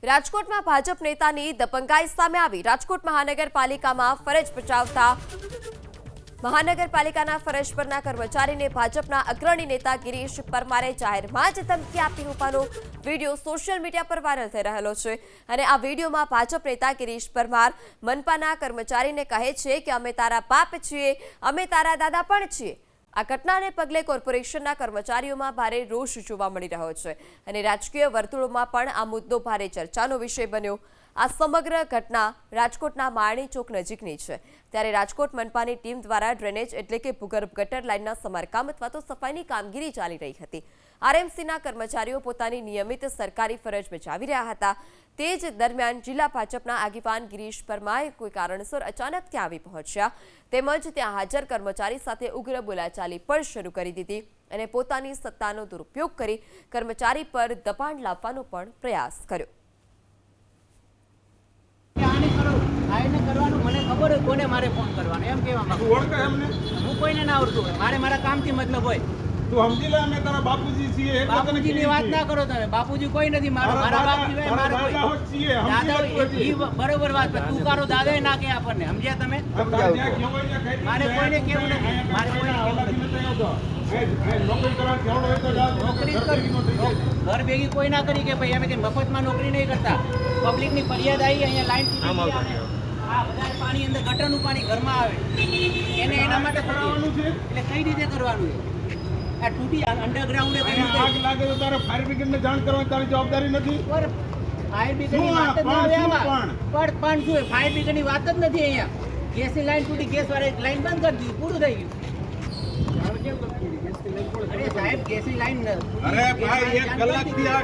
રાજકોટમાં ભાજપ નેતાની દબંગાઈ સામે આવી। રાજકોટ મહાનગરપાલિકામાં ફરજ બજાવતા મહાનગરપાલિકાના ફરજ પરના કર્મચારીને ભાજપના અગ્રણી નેતા ગિરીશ પરમારે જાહેરમાં જ ધમકી આપી હોવાનો વિડીયો સોશિયલ મીડિયા પર વાયરલ થઈ રહેલો છે। અને આ વિડીયોમાં ભાજપ નેતા ગિરીશ પરમાર મનપાના કર્મચારીને કહે છે કે અમે તારા બાપ છીએ, અમે તારા દાદા પણ છીએ। આ ઘટનાને પગલે કોર્પોરેશનના કર્મચારીઓમાં ભારે રોષ જોવા મળી રહ્યો છે અને રાજકીય વર્તુળોમાં પણ આ મુદ્દો ભારે ચર્ચાનો વિષય બન્યો। આ સમગ્ર ઘટના રાજકોટના મારણી ચોક નજીકની છે, ત્યારે રાજકોટ મનપાની ટીમ દ્વારા ડ્રેનેજ એટલે કે ભૂગર્ભ ગટર લાઇનના સમારકામ અથવા તો સફાઈની કામગીરી ચાલી રહી હતી। આરએમસીના કર્મચારીઓ પોતાની નિયમિત સરકારી ફરજ બજાવી રહ્યા હતા। તે જ દરમિયાન જિલ્લા ભાજપના આગેવાન ગિરીશ પરમારે કોઈ કારણસર અચાનક ત્યાં આવી પહોંચ્યા તેમજ ત્યાં હાજર કર્મચારી સાથે ઉગ્ર બોલાચાલી પણ શરૂ કરી દીધી અને પોતાની સત્તાનો દુરુપયોગ કરી કર્મચારી પર દબાણ લાવવાનો પણ પ્રયાસ કર્યો। મને ખબર હોય કોને મારે ફોન કરવાનો એમ કહેવા માંગુ ઓળખે એમને હું કોઈને ના ઓળખું હોય, મારે મારા કામથી મતલબ હોય। તું સમજી લે અમે તારા બાપુજી છીએ એટલે તને બાપુજીની વાત ના કરો તમે, બાપુજી કોઈ નથી મારો, મારા બાપ સિવાય મારો કોઈ દાદા હોત છીએ દાદા સમજી લે હોય, ઈ બરોબર વાત છે। તું કારો દાદાએ ના કે આપણને, સમજ્યા તમે? મારે કોઈને કેવું નથી, મારે કોઈને કેવું નથી। નોકરી કરવા કેવડો હોય તો જા નોકરી ઘર ભેગી કોઈ ના કરી કે ભાઈ અમે કે મફતમાં નોકરી નહીં કરતા। પબ્લિકની ફરિયાદ આવી, અહીંયા લાઈન તૂટી ગઈ, આ બધા પાણી અંદર ગટરનું પાણી ઘરમાં આવે એને એના માટે કરવાનું છે એટલે કઈ રીતે કરવાનું છે? આ તૂટી અંડરગ્રાઉન્ડ અહીંયા આગ લાગે તો તારે ફાયર બ્રિગેડને જાણ કરવાની તારી જવાબદારી નથી। ફાયર બ્રિગેડની વાત જ ના આવે આમાં, પણ શું ફાયર બ્રિગેડની વાત જ નથી અહીંયા। ગેસની લાઈન તૂટી, ગેસ વાળી લાઈન બંધ કરી દીધી, પૂરું થઈ ગયું। અરે સાહેબ ગેસની લાઈન અરે ભાઈ 1 કલાકથી આ